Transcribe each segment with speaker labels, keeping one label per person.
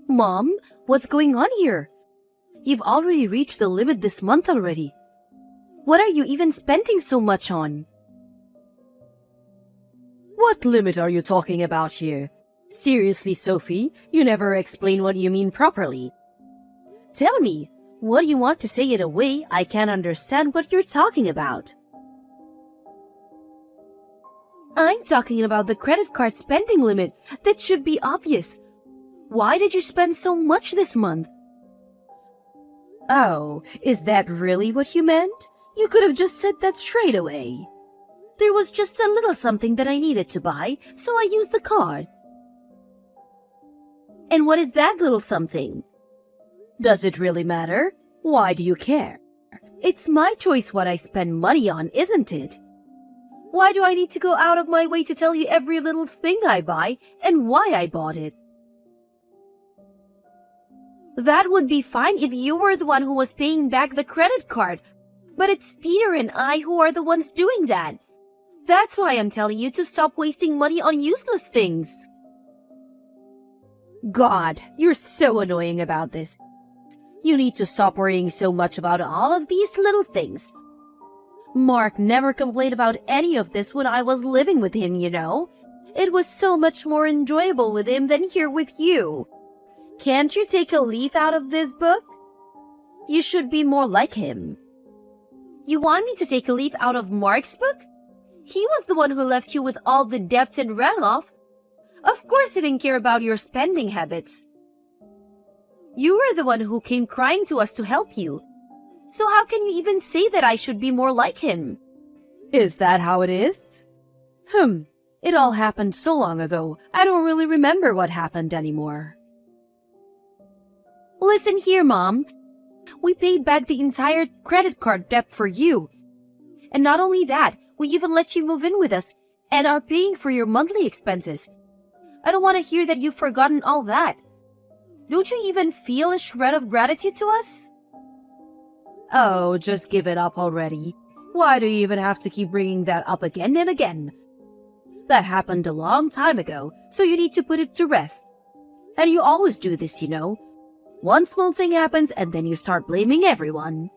Speaker 1: Mom, what's going on here? You've already reached the limit this month already. What are you even spending so much on?
Speaker 2: What limit are you talking about here? Seriously, Sophie, you never explain what you mean properly.
Speaker 1: Tell me, what do you want to say in a way I can't understand what you're talking about? I'm talking about the credit card spending limit. That should be obvious. Why did you spend so much this month?
Speaker 2: Oh, is that really what you meant? You could have just said that straight away.
Speaker 1: There was just a little something that I needed to buy, so I used the card. And what is that little something?
Speaker 2: Does it really matter? Why do you care?
Speaker 1: It's my choice what I spend money on, isn't it? Why do I need to go out of my way to tell you every little thing I buy and why I bought it? That would be fine if you were the one who was paying back the credit card, but it's Peter and I who are the ones doing that. That's why I'm telling you to stop wasting money on useless things.
Speaker 2: God, you're so annoying about this. You need to stop worrying so much about all of these little things.
Speaker 1: Mark never complained about any of this when I was living with him, you know. It was so much more enjoyable with him than here with you. Can't you take a leaf out of this book? You should be more like him. You want me to take a leaf out of Mark's book? He was the one who left you with all the debt and ran off. Of course he didn't care about your spending habits. You were the one who came crying to us to help you. So how can you even say that I should be more like him?
Speaker 2: Is that how it is? It all happened so long ago, I don't really remember what happened anymore.
Speaker 1: Listen here, Mom. We paid back the entire credit card debt for you. And not only that, we even let you move in with us and are paying for your monthly expenses. I don't want to hear that you've forgotten all that. Don't you even feel a shred of gratitude to us?
Speaker 2: Oh, just give it up already. Why do you even have to keep bringing that up again and again? That happened a long time ago, so you need to put it to rest. And you always do this, you know. One small thing happens and then you start blaming everyone.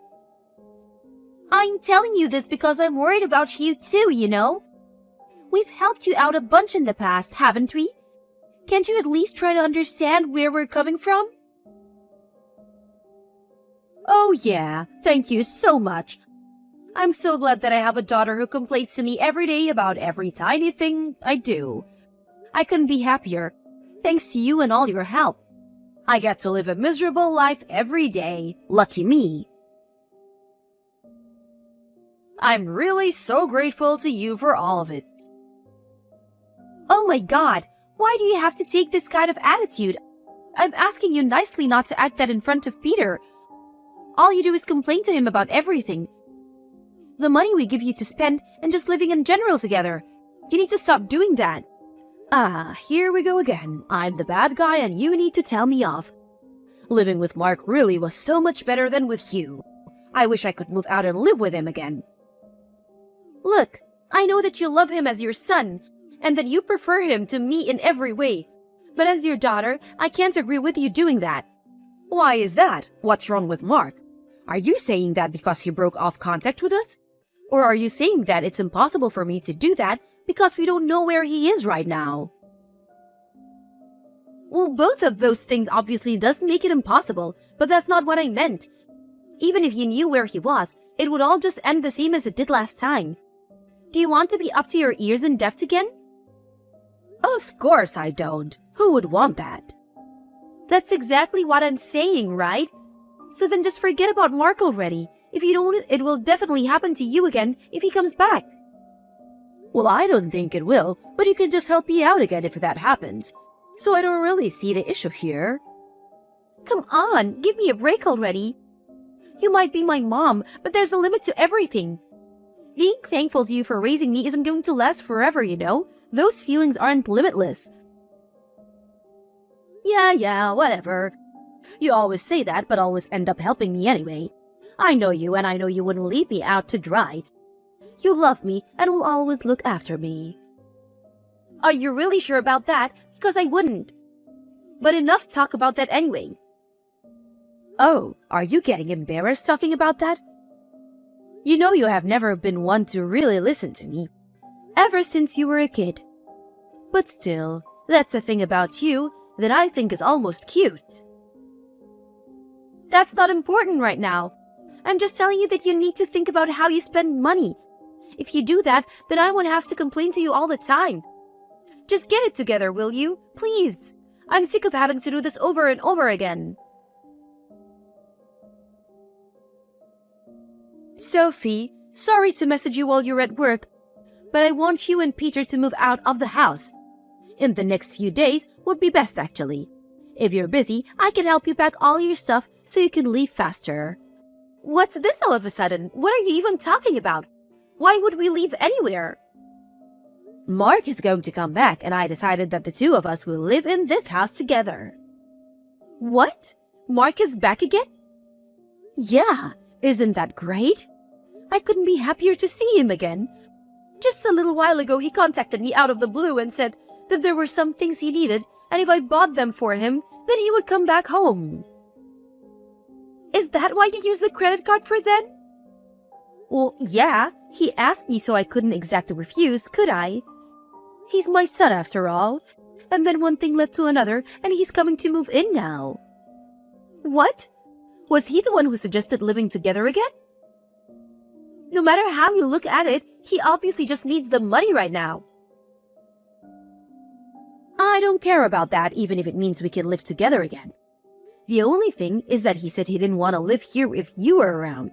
Speaker 1: I'm telling you this because I'm worried about you too, you know. We've helped you out a bunch in the past, haven't we? Can't you at least try to understand where we're coming from?
Speaker 2: Oh yeah, thank you so much. I'm so glad that I have a daughter who complains to me every day about every tiny thing I do. I couldn't be happier, thanks to you and all your help. I get to live a miserable life every day. Lucky me. I'm really so grateful to you for all of it.
Speaker 1: Oh my God, why do you have to take this kind of attitude? I'm asking you nicely not to act that in front of Peter. All you do is complain to him about everything. The money we give you to spend and just living in general together. You need to stop doing that.
Speaker 2: Ah, here we go again. I'm the bad guy and you need to tell me off. Living with Mark really was so much better than with you. I wish I could move out and live with him again.
Speaker 1: Look, I know that you love him as your son, and that you prefer him to me in every way. But as your daughter, I can't agree with you doing that.
Speaker 2: Why is that? What's wrong with Mark? Are you saying that because he broke off contact with us? Or are you saying that it's impossible for me to do that because we don't know where he is right now?
Speaker 1: Well, both of those things obviously does make it impossible, but that's not what I meant. Even if you knew where he was, it would all just end the same as it did last time. Do you want to be up to your ears in debt again?
Speaker 2: Of course I don't. Who would want that?
Speaker 1: That's exactly what I'm saying, right? So then just forget about Mark already. If you don't, it will definitely happen to you again if he comes back.
Speaker 2: Well, I don't think it will, but you can just help me out again if that happens. So I don't really see the issue here.
Speaker 1: Come on, give me a break already. You might be my mom, but there's a limit to everything. Being thankful to you for raising me isn't going to last forever, you know? Those feelings aren't limitless.
Speaker 2: Yeah, whatever. You always say that, but always end up helping me anyway. I know you, and I know you wouldn't leave me out to dry. You love me and will always look after me.
Speaker 1: Are you really sure about that? Because I wouldn't. But enough talk about that anyway.
Speaker 2: Oh, are you getting embarrassed talking about that? You know you have never been one to really listen to me, ever since you were a kid. But still, that's a thing about you that I think is almost cute.
Speaker 1: That's not important right now. I'm just telling you that you need to think about how you spend money. If you do that, then I won't have to complain to you all the time. Just get it together, will you? Please. I'm sick of having to do this over and over again.
Speaker 2: Sophie, sorry to message you while you're at work, but I want you and Peter to move out of the house. In the next few days would be best, actually. If you're busy, I can help you pack all your stuff so you can leave faster.
Speaker 1: What's this all of a sudden? What are you even talking about? Why would we leave anywhere?
Speaker 2: Mark is going to come back, and I decided that the two of us will live in this house together.
Speaker 1: What? Mark is back again?
Speaker 2: Yeah, isn't that great? I couldn't be happier to see him again.
Speaker 1: Just a little while ago, he contacted me out of the blue and said that there were some things he needed, and if I bought them for him, then he would come back home. Is that why you used the credit card for then?
Speaker 2: Well, yeah, he asked me, so I couldn't exactly refuse, could I? He's my son after all. And then one thing led to another, and he's coming to move in now.
Speaker 1: What? Was he the one who suggested living together again? No matter how you look at it, he obviously just needs the money right now.
Speaker 2: I don't care about that, even if it means we can live together again. The only thing is that he said he didn't want to live here if you were around.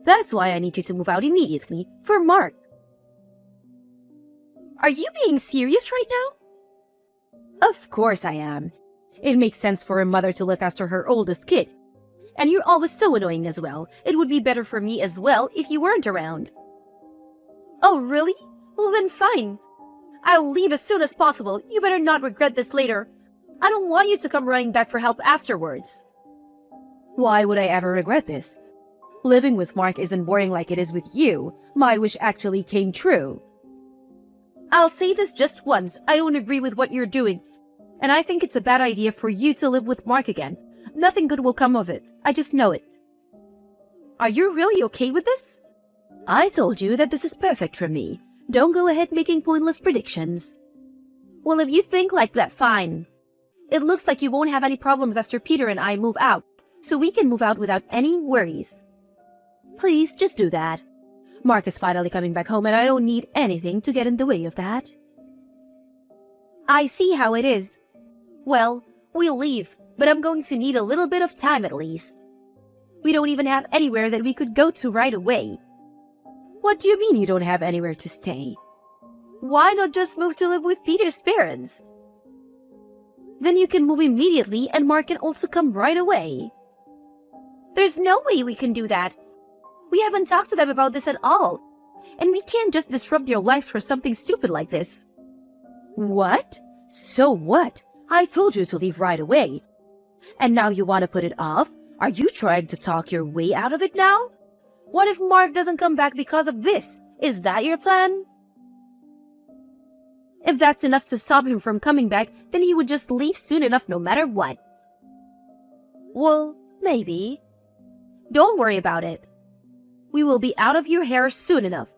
Speaker 2: That's why I need you to move out immediately, for Mark.
Speaker 1: Are you being serious right now?
Speaker 2: Of course I am. It makes sense for a mother to look after her oldest kid. And you're always so annoying as well. It would be better for me as well if you weren't around.
Speaker 1: Oh, really? Well then fine. I'll leave as soon as possible. You better not regret this later. I don't want you to come running back for help afterwards.
Speaker 2: Why would I ever regret this? Living with Mark isn't boring like it is with you. My wish actually came true.
Speaker 1: I'll say this just once. I don't agree with what you're doing. And I think it's a bad idea for you to live with Mark again. Nothing good will come of it. I just know it. Are you really okay with this?
Speaker 2: I told you that this is perfect for me. Don't go ahead making pointless predictions.
Speaker 1: Well, if you think like that, fine. It looks like you won't have any problems after Peter and I move out, so we can move out without any worries.
Speaker 2: Please, just do that. Mark is finally coming back home and I don't need anything to get in the way of that.
Speaker 1: I see how it is. Well, we'll leave, but I'm going to need a little bit of time at least. We don't even have anywhere that we could go to right away.
Speaker 2: What do you mean you don't have anywhere to stay?
Speaker 1: Why not just move to live with Peter's parents? Then you can move immediately and Mark can also come right away. There's no way we can do that. We haven't talked to them about this at all. And we can't just disrupt your life for something stupid like this.
Speaker 2: What? So what? I told you to leave right away. And now you want to put it off? Are you trying to talk your way out of it now?
Speaker 1: What if Mark doesn't come back because of this? Is that your plan? If that's enough to stop him from coming back, then he would just leave soon enough no matter what.
Speaker 2: Well, maybe.
Speaker 1: Don't worry about it. We will be out of your hair soon enough.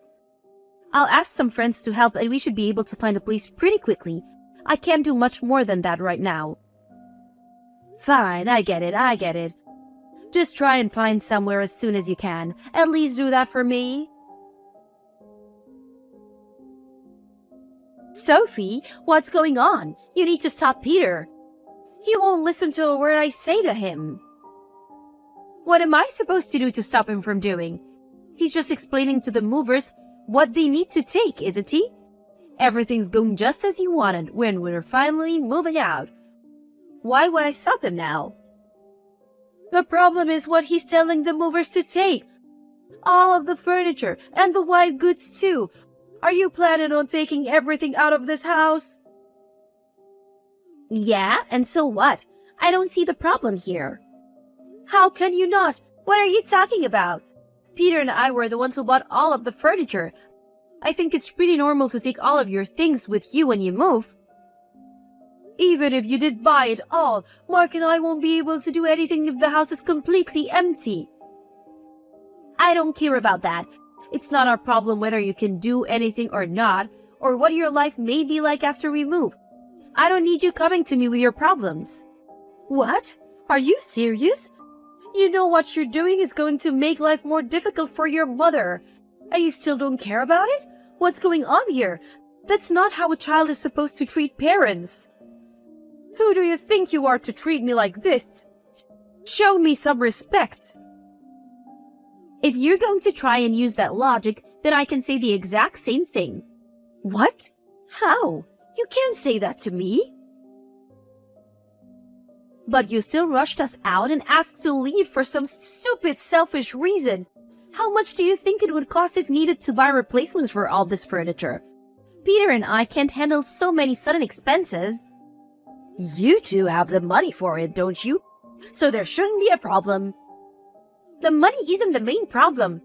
Speaker 1: I'll ask some friends to help and we should be able to find a place pretty quickly. I can't do much more than that right now.
Speaker 2: Fine, I get it. Just try and find somewhere as soon as you can. At least do that for me.
Speaker 1: Sophie, what's going on? You need to stop Peter. He won't listen to a word I say to him. What am I supposed to do to stop him from doing? He's just explaining to the movers what they need to take, isn't he? Everything's going just as he wanted when we're finally moving out. Why would I stop him now? The problem is what he's telling the movers to take. All of the furniture and the white goods too. Are you planning on taking everything out of this house? Yeah, and so what? I don't see the problem here. How can you not? What are you talking about? Peter and I were the ones who bought all of the furniture. I think it's pretty normal to take all of your things with you when you move.
Speaker 2: Even if you did buy it all, Mark and I won't be able to do anything if the house is completely empty.
Speaker 1: I don't care about that. It's not our problem whether you can do anything or not, or what your life may be like after we move. I don't need you coming to me with your problems.
Speaker 2: What? Are you serious? You know what you're doing is going to make life more difficult for your mother. And you still don't care about it? What's going on here? That's not how a child is supposed to treat parents. Who do you think you are to treat me like this? Show me some respect.
Speaker 1: If you're going to try and use that logic, then I can say the exact same thing.
Speaker 2: What? How? You can't say that to me.
Speaker 1: But you still rushed us out and asked to leave for some stupid, selfish reason. How much do you think it would cost if needed to buy replacements for all this furniture? Peter and I can't handle so many sudden expenses.
Speaker 2: You two have the money for it, don't you? So there shouldn't be a problem.
Speaker 1: The money isn't the main problem.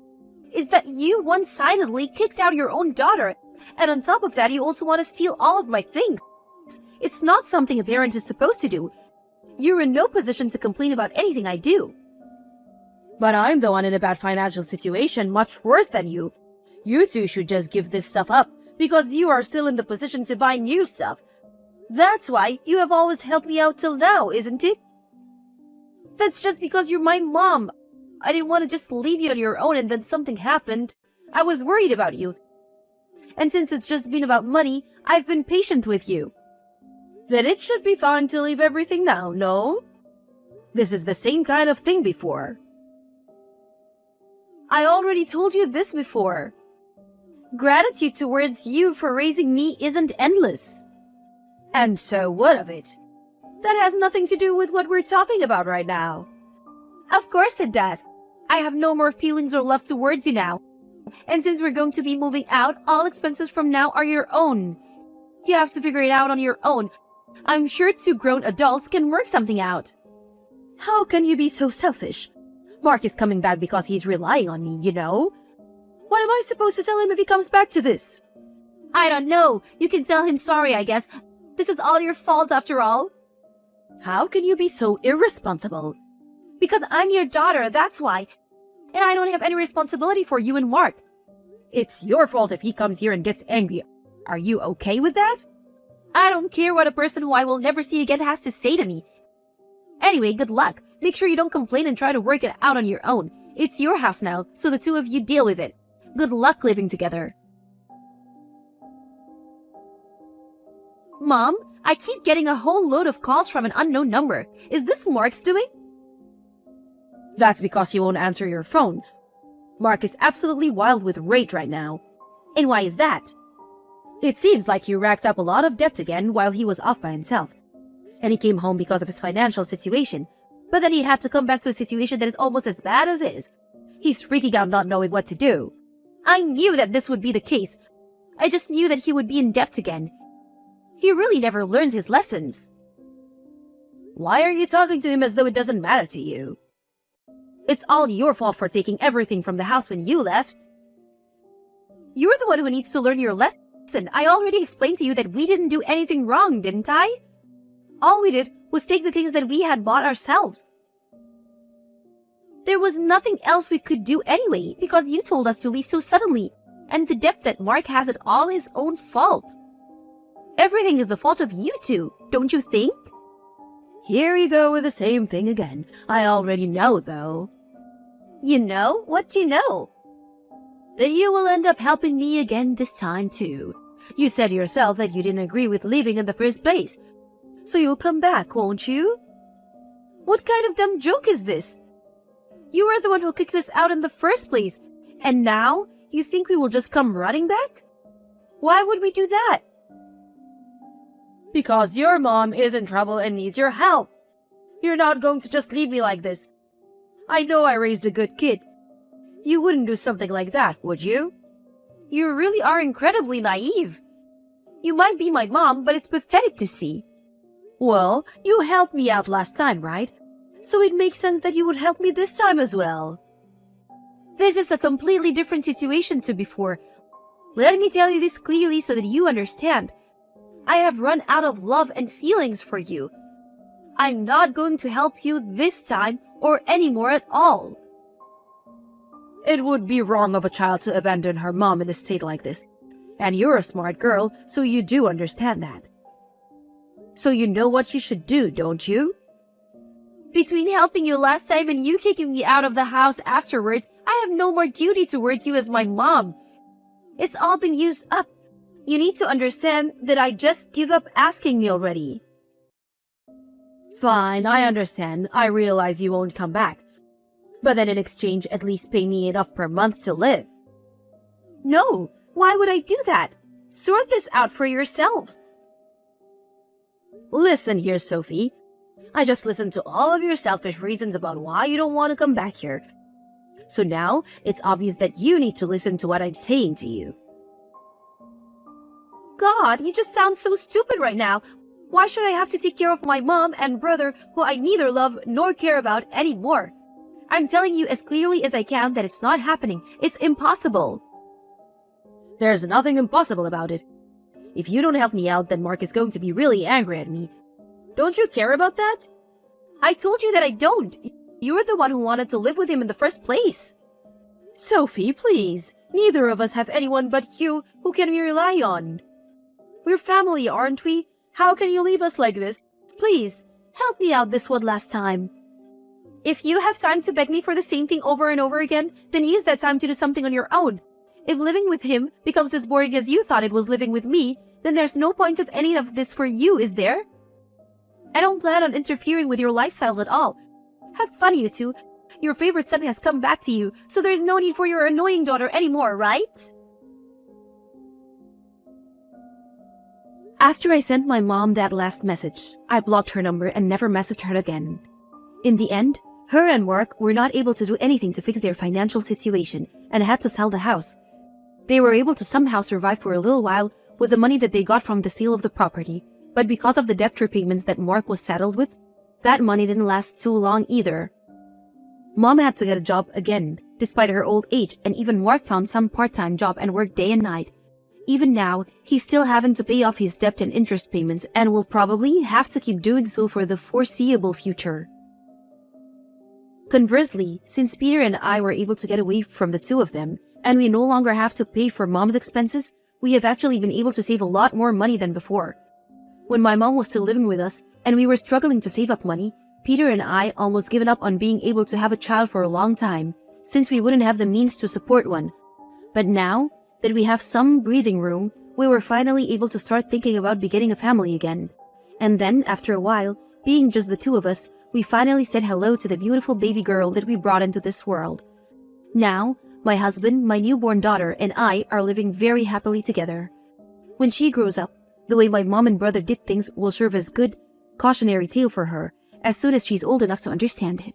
Speaker 1: It's that you one-sidedly kicked out your own daughter, and on top of that you also want to steal all of my things. It's not something a parent is supposed to do. You're in no position to complain about anything I do.
Speaker 2: But I'm the one in a bad financial situation, much worse than you. You two should just give this stuff up, because you are still in the position to buy new stuff. That's why you have always helped me out till now, isn't it?
Speaker 1: That's just because you're my mom. I didn't want to just leave you on your own and then something happened. I was worried about you. And since it's just been about money, I've been patient with you.
Speaker 2: Then it should be fine to leave everything now, no? This is the same kind of thing before.
Speaker 1: I already told you this before. Gratitude towards you for raising me isn't endless.
Speaker 2: And so what of it? That has nothing to do with what we're talking about right now.
Speaker 1: Of course it does. I have no more feelings or love towards you now. And since we're going to be moving out, all expenses from now are your own. You have to figure it out on your own. I'm sure two grown adults can work something out.
Speaker 2: How can you be so selfish? Mark is coming back because he's relying on me, you know? What am I supposed to tell him if he comes back to this?
Speaker 1: I don't know. You can tell him sorry, I guess. This is all your fault after all.
Speaker 2: How can you be so irresponsible?
Speaker 1: Because I'm your daughter, that's why. And I don't have any responsibility for you and Mark.
Speaker 2: It's your fault if he comes here and gets angry. Are you okay with that?
Speaker 1: I don't care what a person who I will never see again has to say to me. Anyway, good luck. Make sure you don't complain and try to work it out on your own. It's your house now, so the two of you deal with it. Good luck living together. Mom, I keep getting a whole load of calls from an unknown number. Is this Mark's doing?
Speaker 2: That's because he won't answer your phone. Mark is absolutely wild with rage right now.
Speaker 1: And why is that?
Speaker 2: It seems like he racked up a lot of debt again while he was off by himself. And he came home because of his financial situation. But then he had to come back to a situation that is almost as bad as his. He's freaking out not knowing what to do.
Speaker 1: I knew that this would be the case. I just knew that he would be in debt again. He really never learns his lessons.
Speaker 2: Why are you talking to him as though it doesn't matter to you?
Speaker 1: It's all your fault for taking everything from the house when you left. You're the one who needs to learn your lesson. I already explained to you that we didn't do anything wrong, didn't I? All we did was take the things that we had bought ourselves. There was nothing else we could do anyway, because you told us to leave so suddenly, and the debt that Mark has is all his own fault. Everything is the fault of you two, don't you think?
Speaker 2: Here you go with the same thing again. I already know, though.
Speaker 1: You know? What do you know?
Speaker 2: That you will end up helping me again this time, too. You said yourself that you didn't agree with leaving in the first place. So you'll come back, won't you?
Speaker 1: What kind of dumb joke is this? You were the one who kicked us out in the first place, and now you think we will just come running back? Why would we do that?
Speaker 2: Because your mom is in trouble and needs your help. You're not going to just leave me like this. I know I raised a good kid. You wouldn't do something like that, would you?
Speaker 1: You really are incredibly naive. You might be my mom, but it's pathetic to see.
Speaker 2: Well, you helped me out last time, right? So it makes sense that you would help me this time as well.
Speaker 1: This is a completely different situation to before. Let me tell you this clearly so that you understand. I have run out of love and feelings for you. I'm not going to help you this time or anymore at all.
Speaker 2: It would be wrong of a child to abandon her mom in a state like this. And you're a smart girl, so you do understand that. So you know what you should do, don't you?
Speaker 1: Between helping you last time and you kicking me out of the house afterwards, I have no more duty towards you as my mom. It's all been used up. You need to understand that I just give up asking me already.
Speaker 2: Fine, I understand. I realize you won't come back. But then in exchange, at least pay me enough per month to live.
Speaker 1: No, why would I do that? Sort this out for yourselves.
Speaker 2: Listen here, Sophie. I just listened to all of your selfish reasons about why you don't want to come back here. So now, it's obvious that you need to listen to what I'm saying to you.
Speaker 1: God, you just sound so stupid right now. Why should I have to take care of my mom and brother who I neither love nor care about anymore? I'm telling you as clearly as I can that it's not happening. It's impossible.
Speaker 2: There's nothing impossible about it. If you don't help me out, then Mark is going to be really angry at me. Don't you care about that?
Speaker 1: I told you that I don't. You're the one who wanted to live with him in the first place.
Speaker 2: Sophie, please. Neither of us have anyone but you who can we rely on. We're family, aren't we? How can you leave us like this?
Speaker 1: Please, help me out this one last time. If you have time to beg me for the same thing over and over again, then use that time to do something on your own. If living with him becomes as boring as you thought it was living with me, then there's no point of any of this for you, is there? I don't plan on interfering with your lifestyles at all. Have fun, you two. Your favorite son has come back to you, so there's no need for your annoying daughter anymore, right?
Speaker 2: After I sent my mom that last message, I blocked her number and never messaged her again. In the end, her and Mark were not able to do anything to fix their financial situation and had to sell the house. They were able to somehow survive for a little while with the money that they got from the sale of the property, but because of the debt repayments that Mark was saddled with, that money didn't last too long either. Mom had to get a job again, despite her old age, and even Mark found some part-time job and worked day and night. Even now, he's still having to pay off his debt and interest payments and will probably have to keep doing so for the foreseeable future. Conversely, since Peter and I were able to get away from the two of them, and we no longer have to pay for Mom's expenses, we have actually been able to save a lot more money than before. When my mom was still living with us, and we were struggling to save up money, Peter and I almost given up on being able to have a child for a long time, since we wouldn't have the means to support one. But now that we have some breathing room, we were finally able to start thinking about beginning a family again. And then, after a while, being just the two of us, we finally said hello to the beautiful baby girl that we brought into this world. Now, my husband, my newborn daughter, and I are living very happily together. When she grows up, the way my mom and brother did things will serve as good cautionary tale for her as soon as she's old enough to understand it.